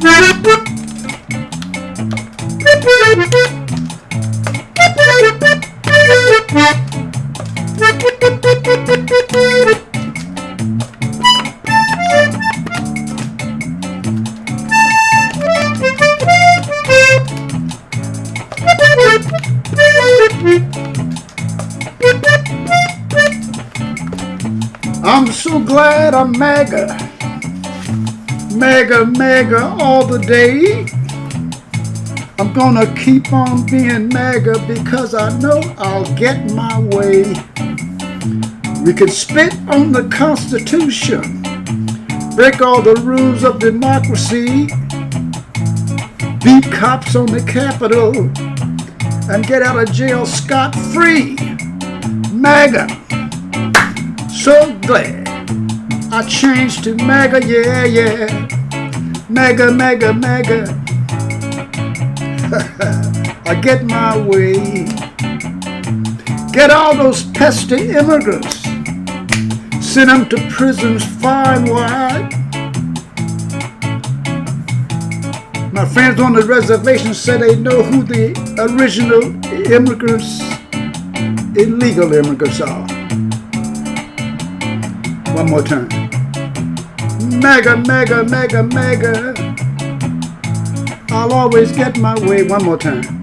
I'm so glad I'm MAGA. MAGA, MAGA all the day. I'm gonna keep on being MAGA because I know I'll get my way. We can spit on the Constitution, break all the rules of democracy, beat cops on the Capitol, and get out of jail scot-free. MAGA. So glad I changed to MAGA, yeah, yeah. MAGA, MAGA, MAGA. I get my way. Get all those pesky immigrants, send them to prisons far and wide. My friends on the reservation say they know who the original immigrants, illegal immigrants are. One more time. MAGA, MAGA, MAGA, MAGA. I'll always get my way. One more time.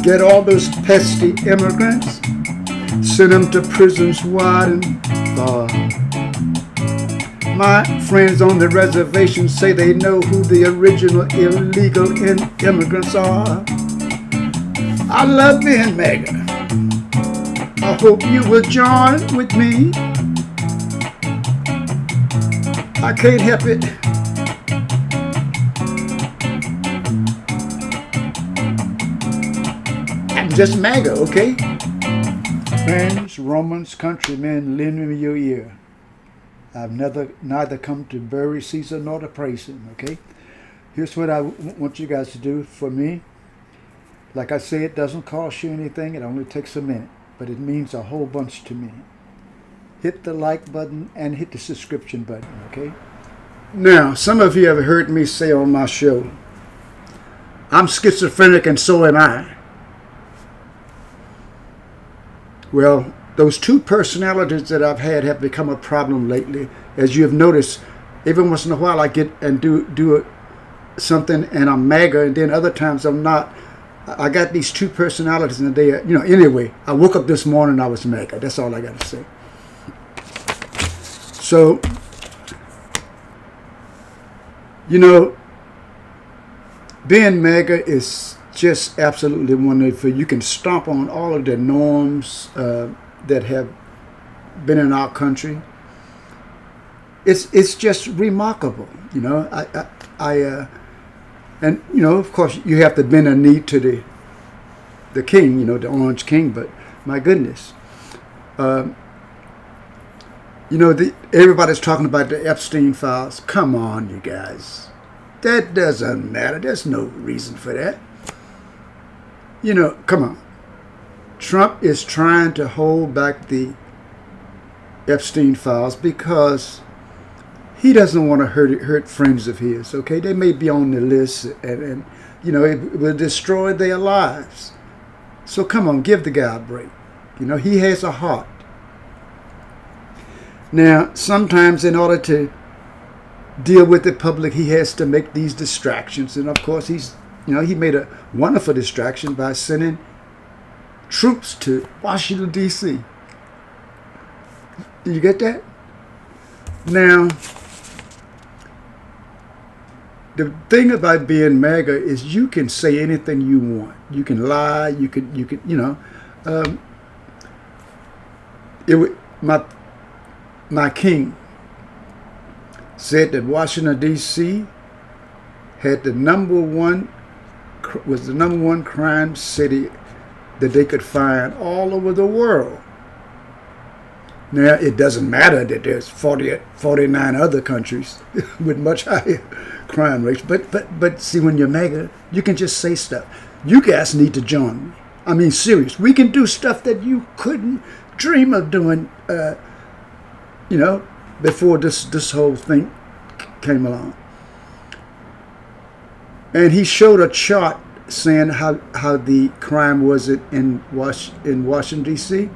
Get all those pesky immigrants, send them to prisons wide and far. My friends on the reservation say they know who the original illegal immigrants are. I love being MAGA. I hope you will join with me. I can't help it. I'm just MAGA, okay? Friends, Romans, countrymen, lend me your ear. I've neither come to bury Caesar nor to praise him, okay? Here's what I want you guys to do for me. Like I say, it doesn't cost you anything. It only takes a minute, but it means a whole bunch to me. Hit the like button and hit the subscription button, okay? Now, some of you have heard me say on my show, I'm schizophrenic and so am I. Well, those two personalities that I've had have become a problem lately. As you have noticed, every once in a while I get and do something and I'm MAGA, and then other times I'm not. I got these two personalities and they, anyway, I woke up this morning and I was MAGA. That's all I got to say. So, being MAGA is just absolutely wonderful. You can stomp on all of the norms that have been in our country. It's just remarkable, and of course you have to bend a knee to the king, the Orange King. But my goodness, everybody's talking about the Epstein files. Come on, you guys, that doesn't matter. There's no reason for that. Come on. Trump is trying to hold back the Epstein files because he doesn't want to hurt friends of his, okay? They may be on the list and it will destroy their lives. So come on, give the guy a break. He has a heart. Now, sometimes in order to deal with the public, he has to make these distractions. And of course, he made a wonderful distraction by sending troops to Washington, D.C. Did you get that? Now, the thing about being MAGA is you can say anything you want. You can lie. You could. My king said that Washington, D.C. had was the number one crime city that they could find all over the world. Now, it doesn't matter that there's 49 other countries with much higher crime rates, but see, when you're MAGA, you can just say stuff. You guys need to join me. I mean, serious. We can do stuff that you couldn't dream of doing, before this whole thing came along. And he showed a chart saying how the crime was in Washington, D.C.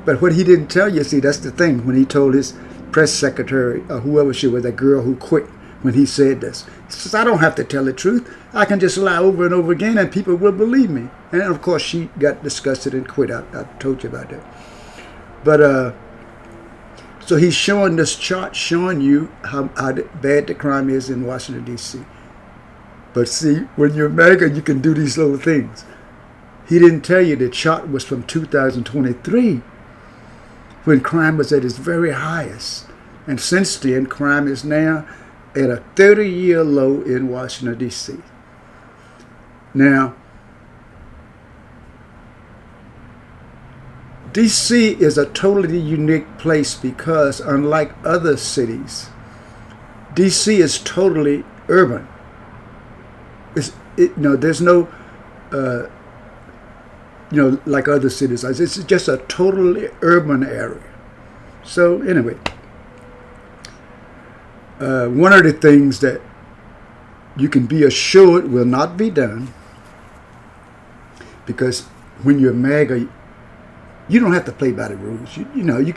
But what he didn't tell you, see, that's the thing, when he told his press secretary, or whoever she was, that girl who quit, when he said this. He says, I don't have to tell the truth. I can just lie over and over again and people will believe me. And of course, she got disgusted and quit. I told you about that. But so he's showing this chart showing you how bad the crime is in Washington, D.C. But see, when you're MAGA, you can do these little things. He didn't tell you the chart was from 2023, when crime was at its very highest. And since then, crime is now at a 30-year low in Washington, D.C. Now, D.C. is a totally unique place because, unlike other cities, D.C. is totally urban. There's no, like other cities. It's just a totally urban area. So anyway, one of the things that you can be assured will not be done, because when you're MAGA, you don't have to play by the rules. You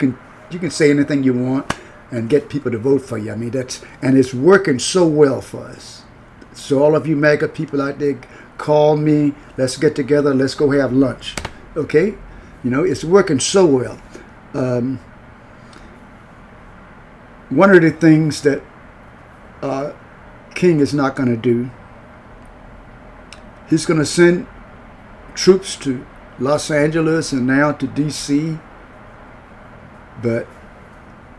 can say anything you want and get people to vote for you. I mean, and it's working so well for us. So all of you MAGA people out there, call me. Let's get together. Let's go have lunch. Okay? It's working so well. One of the things that King is not going to do, he's going to send troops to Los Angeles and now to D.C., but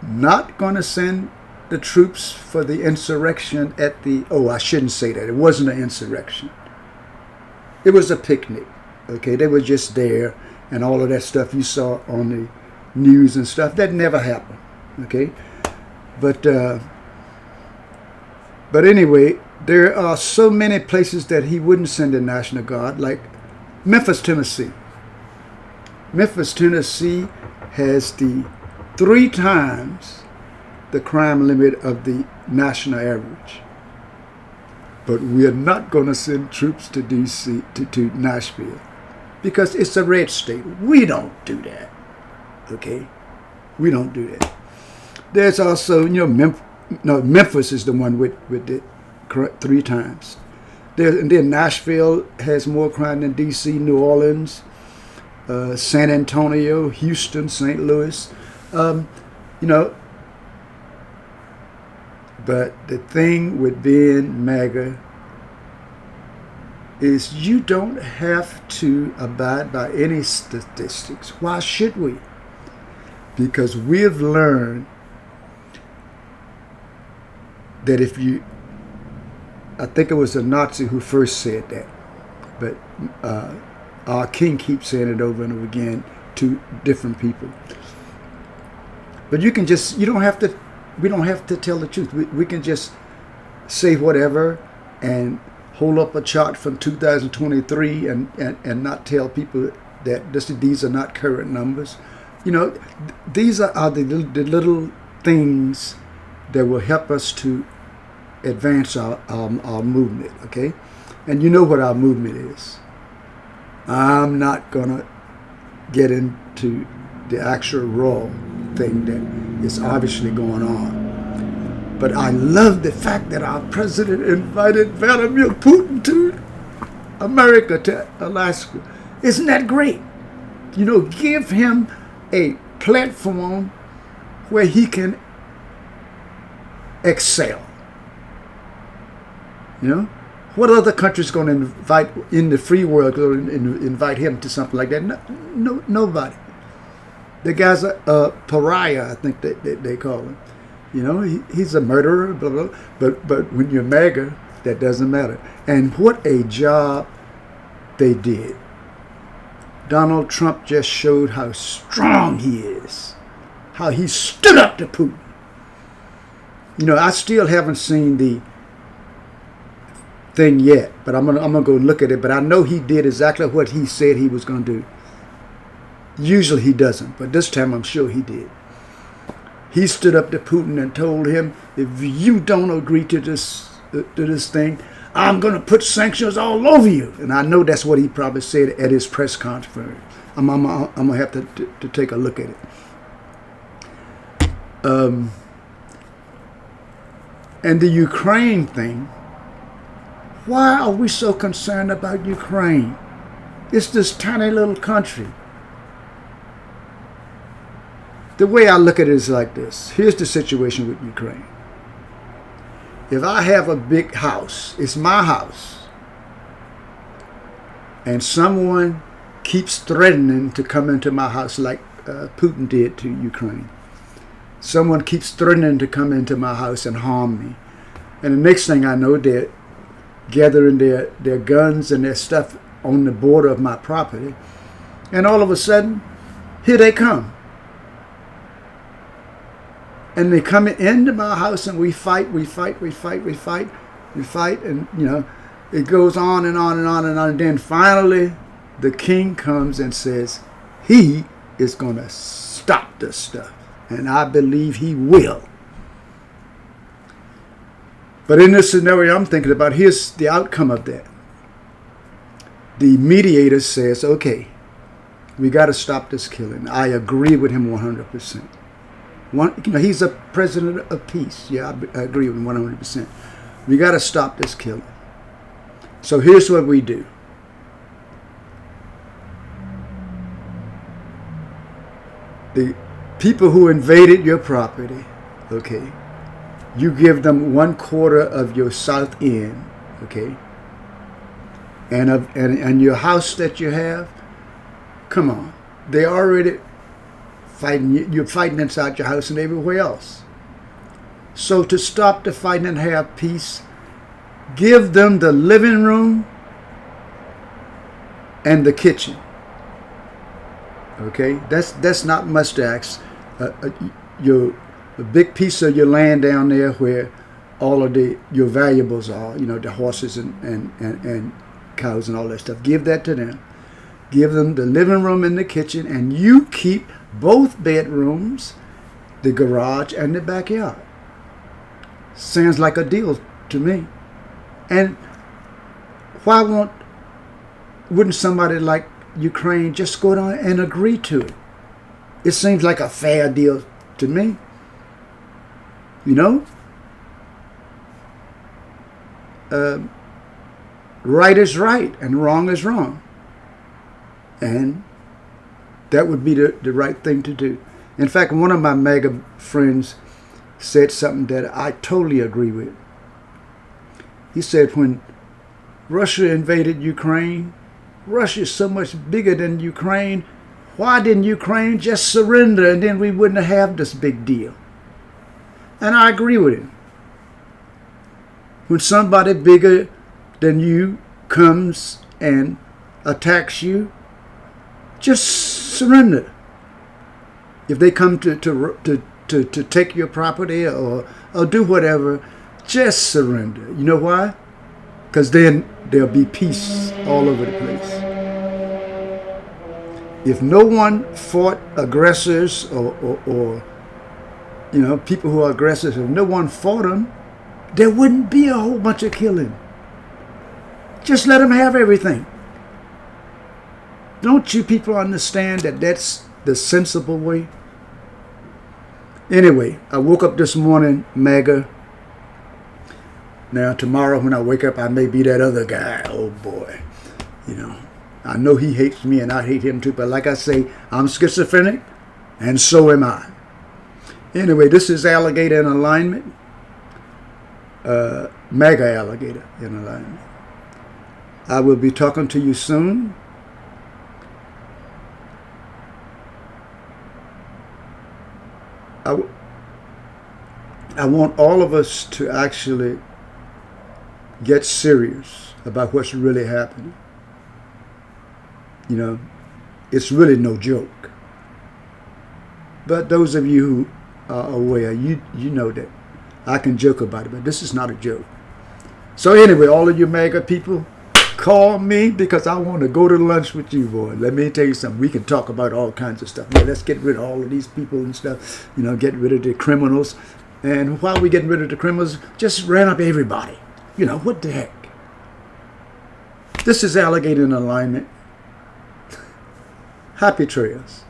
not going to send the troops for the insurrection at the, I shouldn't say that. It wasn't an insurrection. It was a picnic. Okay, they were just there, and all of that stuff you saw on the news and stuff, that never happened. Okay, but anyway, there are so many places that he wouldn't send the National Guard, like Memphis, Tennessee. Memphis, Tennessee has the 3 times the crime limit of the national average. But we're not going to send troops to D.C., to Nashville, because it's a red state. We don't do that. Okay? We don't do that. There's also, Memphis is the one with the 3 times. And then Nashville has more crime than D.C., New Orleans, San Antonio, Houston, St. Louis. But the thing with being MAGA is you don't have to abide by any statistics. Why should we? Because we've learned that I think it was a Nazi who first said that, but our king keeps saying it over and over again to different people. But we don't have to tell the truth. We can just say whatever and hold up a chart from 2023 and not tell people that these are not current numbers. These are the little things that will help us to advance our movement, okay? And you know what our movement is. I'm not going to get into the actual raw thing that is obviously going on. But I love the fact that our president invited Vladimir Putin to America, to Alaska. Isn't that great? Give him a platform where he can excel. What other country's going to invite in the free world, going to invite him to something like that? No, nobody. The guy's a pariah, I think they call him. He's a murderer, blah, blah, blah. But when you're MAGA, that doesn't matter. And what a job they did. Donald Trump just showed how strong he is, how he stood up to Putin. I still haven't seen the thing yet, but I'm gonna go look at it. But I know he did exactly what he said he was going to do. Usually he doesn't, but this time I'm sure he did. He stood up to Putin and told him, if you don't agree to this thing, I'm going to put sanctions all over you. And I know that's what he probably said at his press conference. I'm going to have to take a look at it. And the Ukraine thing, why are we so concerned about Ukraine? It's this tiny little country. The way I look at it is like this. Here's the situation with Ukraine. If I have a big house, it's my house, and someone keeps threatening to come into my house like Putin did to Ukraine. Someone keeps threatening to come into my house and harm me. And the next thing I know, they're gathering their guns and their stuff on the border of my property. And all of a sudden, here they come. And they come into my house and we fight, and, it goes on and on and on and on. And then finally, the king comes and says, he is going to stop this stuff. And I believe he will. But in this scenario I'm thinking about, here's the outcome of that. The mediator says, okay, we got to stop this killing. I agree with him 100%. He's a president of peace. Yeah, I agree with him 100%. We got to stop this killing. So here's what we do. The people who invaded your property, okay, you give them 1/4 of your south end, okay, and your house that you have, come on, they already fighting. You're fighting inside your house and everywhere else. So to stop the fighting and have peace, give them the living room and the kitchen. Okay, that's not much to ask. A big piece of your land down there where all of your valuables are, the horses and cows and all that stuff. Give that to them. Give them the living room and the kitchen, and you keep both bedrooms, the garage, and the backyard. Sounds like a deal to me. And why wouldn't somebody like Ukraine just go down and agree to it? It seems like a fair deal to me. Right is right and wrong is wrong. And that would be the right thing to do. In fact, one of my MAGA friends said something that I totally agree with. He said, when Russia invaded Ukraine, Russia is so much bigger than Ukraine. Why didn't Ukraine just surrender, and then we wouldn't have this big deal? And I agree with him. When somebody bigger than you comes and attacks you, just surrender. If they come to take your property or do whatever, just surrender. You know why? Because then there'll be peace all over the place. If no one fought aggressors or people who are aggressors, if no one fought them, there wouldn't be a whole bunch of killing. Just let them have everything. Don't you people understand that that's the sensible way? Anyway, I woke up this morning, MAGA. Now, tomorrow when I wake up, I may be that other guy. Oh, boy. I know he hates me and I hate him too. But like I say, I'm schizophrenic and so am I. Anyway, this is Alligator in Alignment. MAGA Alligator in Alignment. I will be talking to you soon. I want all of us to actually get serious about what's really happening. It's really no joke. But those of you who are aware, you know that I can joke about it, but this is not a joke. So anyway, all of you MAGA people, call me because I want to go to lunch with you, boy. Let me tell you something. We can talk about all kinds of stuff. Let's get rid of all of these people and stuff. Get rid of the criminals. And while we're getting rid of the criminals, just round up everybody. What the heck? This is Alligator in Alignment. Happy trails.